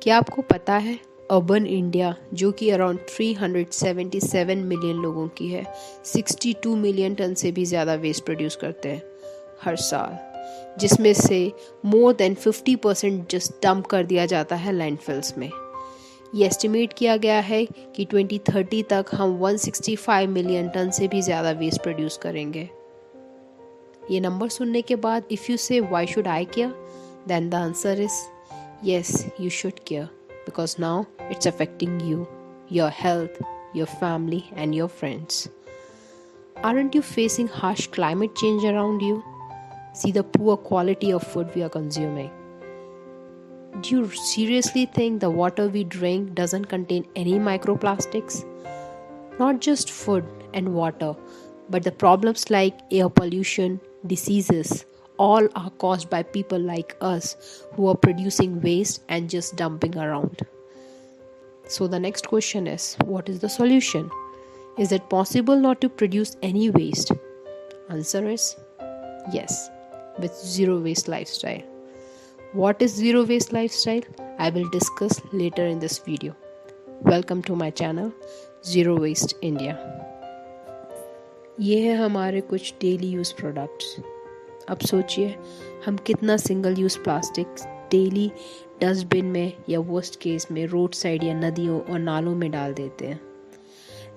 क्या आपको पता है अर्बन इंडिया जो कि अराउंड 377 मिलियन लोगों की है 62 मिलियन टन से भी ज़्यादा वेस्ट प्रोड्यूस करते हैं हर साल, जिसमें से मोर देन 50% जस्ट डंप कर दिया जाता है लैंडफिल्स में। ये एस्टिमेट किया गया है कि 2030 तक हम 165 मिलियन टन से भी ज़्यादा वेस्ट प्रोड्यूस करेंगे। ये नंबर सुनने के बाद if you say why should I care, then the answer is yes, you should care because now it's affecting you, your health, your family, and your friends. Aren't you facing harsh climate change around you? See the poor quality of food we are consuming. Do you seriously think the water we drink doesn't contain any microplastics? Not just food and water, but the problems like air pollution, diseases, all are caused by people like us who are producing waste and just dumping around. So the next question is, what is the solution? Is it possible not to produce any waste? Answer is yes, with zero waste lifestyle. What is zero waste lifestyle? I will discuss later in this video. Welcome to my channel, Zero Waste India. ये है हमारे कुछ daily use products. अब सोचिए हम कितना single use plastic daily dustbin में या वर्स्ट केस में रोड साइड या नदियों और नालों में डाल देते हैं।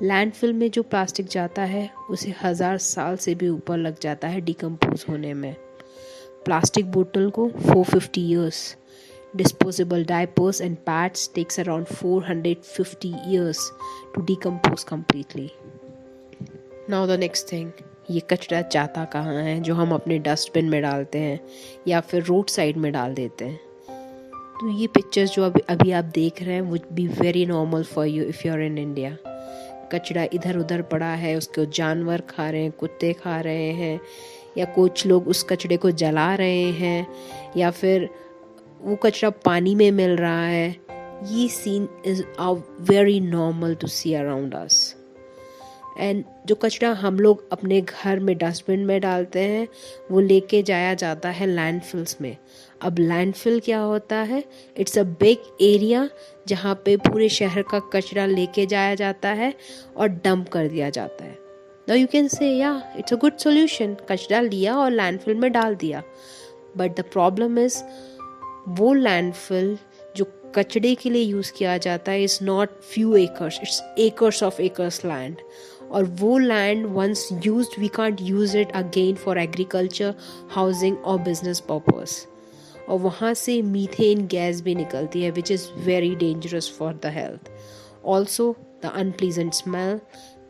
लैंडफिल में जो प्लास्टिक जाता है उसे 1000 साल से भी ऊपर लग जाता है डिकम्पोज होने में। प्लास्टिक बोतल को 450 years, disposable diapers and pads takes around 450 years to decompose completely. Now the next thing, ये कचरा जाता कहाँ है जो हम अपने डस्टबिन में डालते हैं या फिर रोड साइड में डाल देते हैं। तो ये पिक्चर्स जो अभी आप देख रहे हैं would be very normal for you if you are in India. कचरा इधर उधर पड़ा है, उसको जानवर खा रहे हैं, कुत्ते खा रहे हैं, या कुछ लोग उस कचरे को जला रहे हैं, या फिर वो कचरा पानी में मिल रहा है। ये scene is very normal to see around us. And जो कचरा हम लोग अपने घर में डस्टबिन में डालते हैं वो लेके जाया जाता है लैंडफिल्स में। अब लैंडफिल क्या होता है? इट्स अ बिग एरिया जहाँ पे पूरे शहर का कचरा लेके जाया जाता है और डंप कर दिया जाता है। नाउ यू कैन से या इट्स अ गुड सॉल्यूशन, कचरा लिया और लैंडफिल में डाल दिया। बट द प्रॉब्लम इज़ वो लैंडफिल जो कचरे के लिए यूज़ किया जाता है is not few acres, it's acres of acres land. और वो land once used we can't use it again for agriculture, housing और बिजनेस पर्पस। और वहाँ से मीथेन गैस भी निकलती है which is very dangerous for the health. Also the unpleasant smell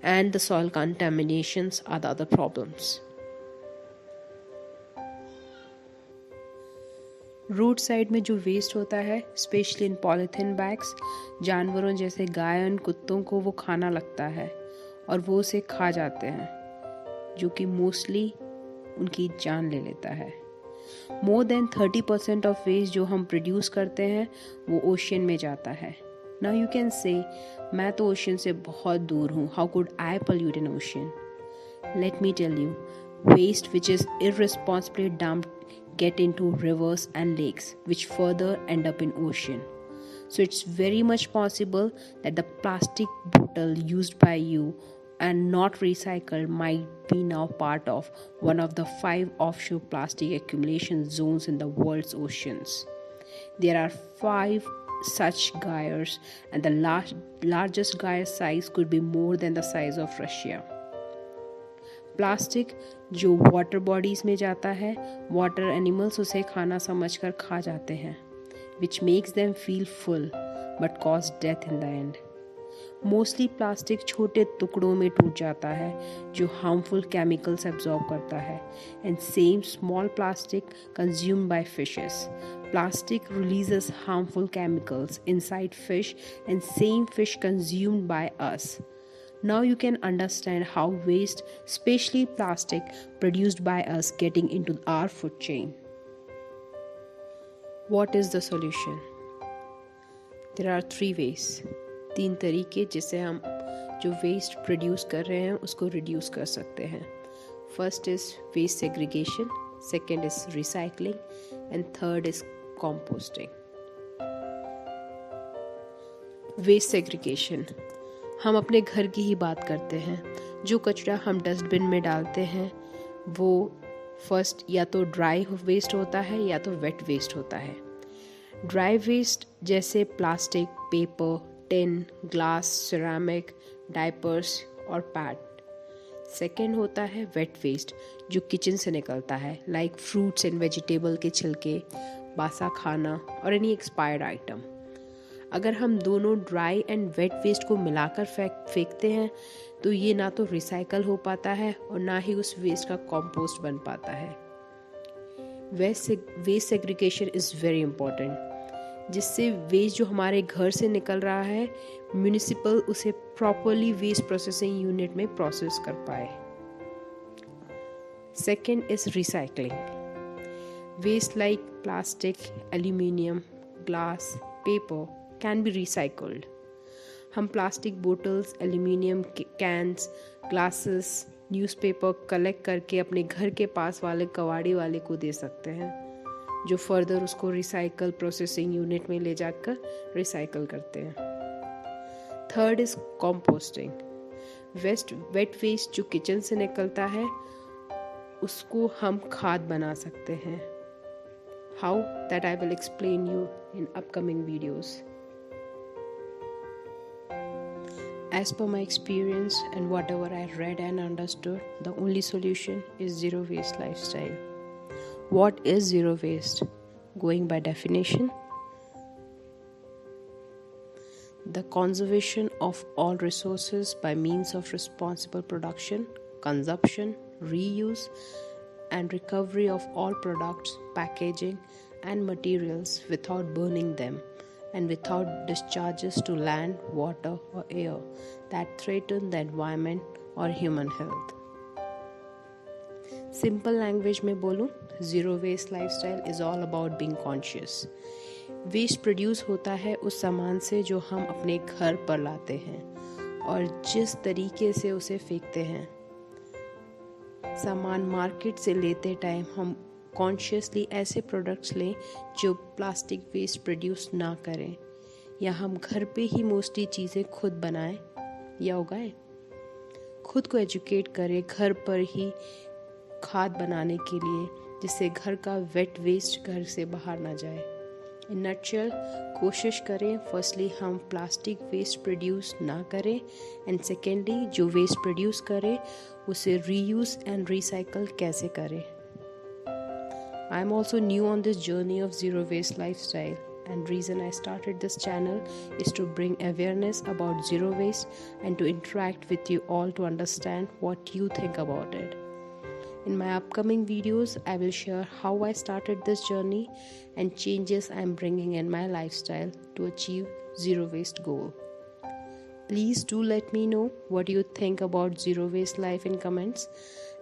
and the soil contaminations are the other problems. Road side में जो waste होता है स्पेशली इन पॉलीथीन बैग्स, जानवरों जैसे गाय कुत्तों को वो खाना लगता है और वो उसे खा जाते हैं, जो कि मोस्टली उनकी जान ले लेता है। मोर देन 30% ऑफ वेस्ट जो हम प्रोड्यूस करते हैं वो ओशन में जाता है। नाउ यू कैन से मैं तो ओशन से बहुत दूर हूँ, how could I pollute an ocean? Let me tell you, waste which is irresponsibly dumped get into rivers and lakes which further end up in ocean. So it's very much possible that the plastic bottle used by you and not recycled might be now part of one of the 5 offshore plastic accumulation zones in the world's oceans. There are 5 such gyres and the largest gyre size could be more than the size of Russia. Plastic जो water bodies में जाता है, water animals उसे खाना समझकर खा जाते हैं, which makes them feel full but cause death in the end. Mostly plastic छोटे टुकड़ों में टूट जाता है जो हार्मफुल केमिकल्स एब्जॉर्ब करता है, and same small plastic consumed by fishes. Plastic releases harmful chemicals inside fish and same fish consumed by us. Now you can understand how waste, especially plastic, produced by us getting into our food chain. What is the solution? There are 3 ways. 3 तरीके जिससे हम जो waste produce कर रहे हैं उसको reduce कर सकते हैं। First is waste segregation, second is recycling and third is composting. Waste segregation, हम अपने घर की ही बात करते हैं। जो कचरा हम डस्टबिन में डालते हैं वो फर्स्ट या तो ड्राई वेस्ट होता है या तो वेट वेस्ट होता है। ड्राई वेस्ट जैसे plastic, paper, tin, glass, ceramic, diapers और पैड। सेकेंड होता है वेट वेस्ट जो किचन से निकलता है, लाइक फ्रूट्स एंड वेजिटेबल के छिलके, बासा खाना और एनी एक्सपायर्ड आइटम। अगर हम दोनों ड्राई एंड वेट वेस्ट को मिलाकर फेंकते हैं तो ये ना तो रिसाइकल हो पाता है और ना ही उस वेस्ट का कंपोस्ट बन पाता है। Waste segregation is very important, जिससे वेस्ट जो हमारे घर से निकल रहा है म्यूनिसिपल उसे प्रॉपरली वेस्ट प्रोसेसिंग यूनिट में प्रोसेस कर पाए। Second is recycling. Waste like plastic, aluminium, glass, paper can be recycled. हम plastic bottles, aluminium cans, glasses, newspaper collect करके अपने घर के पास वाले कबाड़ी वाले को दे सकते हैं, जो फर्दर उसको रिसाइकल प्रोसेसिंग यूनिट में ले जाकर रिसाइकल करते हैं। Third is composting. Wet waste जो किचन से निकलता है उसको हम खाद बना सकते हैं। How, that I will explain you in upcoming videos. As per my experience and whatever I read and understood, the only solution is zero waste lifestyle. What is zero waste? Going by definition, the conservation of all resources by means of responsible production, consumption, reuse, and recovery of all products, packaging, and materials without burning them and without discharges to land, water, or air that threaten the environment or human health. Simple language में बोलूँ, zero waste lifestyle is all about being conscious. Waste produce होता है उस सामान से जो हम अपने घर पर लाते हैं और जिस तरीके से उसे फेंकते हैं। सामान मार्केट से लेते टाइम हम कॉन्शियसली ऐसे प्रोडक्ट्स लें जो प्लास्टिक वेस्ट प्रोड्यूस ना करें, या हम घर पे ही मोस्टली चीज़ें खुद बनाएं या उगाएं। खुद को एजुकेट करें घर पर ही खाद बनाने के लिए, जिससे घर का वेट वेस्ट घर से बाहर ना जाए। इन नटशेल, कोशिश करें फर्स्टली हम प्लास्टिक वेस्ट प्रोड्यूस ना करें एंड सेकेंडली जो वेस्ट प्रोड्यूस करें उसे रीयूज एंड रिसाइकल कैसे करें। I am also new on this journey of zero waste lifestyle, and reason I started this channel is to bring awareness about zero waste and to interact with you all to understand what you think about it. In my upcoming videos, I will share how I started this journey and changes I am bringing in my lifestyle to achieve zero waste goal. Please do let me know what you think about zero waste life in comments.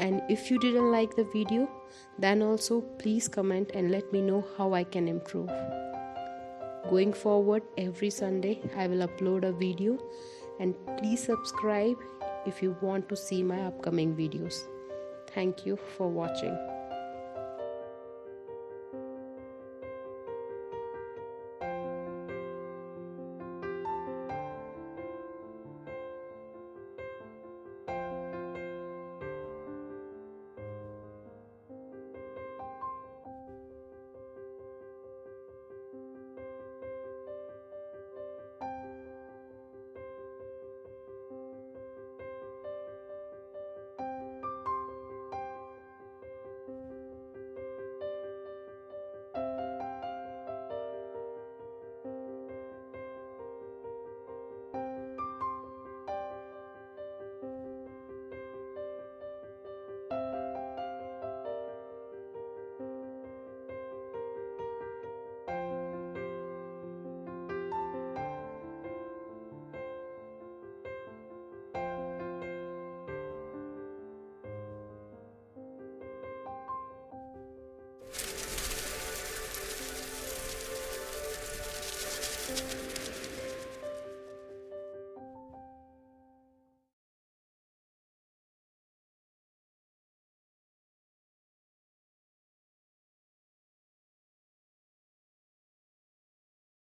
And if you didn't like the video, then also please comment and let me know how I can improve. Going forward, every Sunday I will upload a video, and please subscribe if you want to see my upcoming videos. Thank you for watching.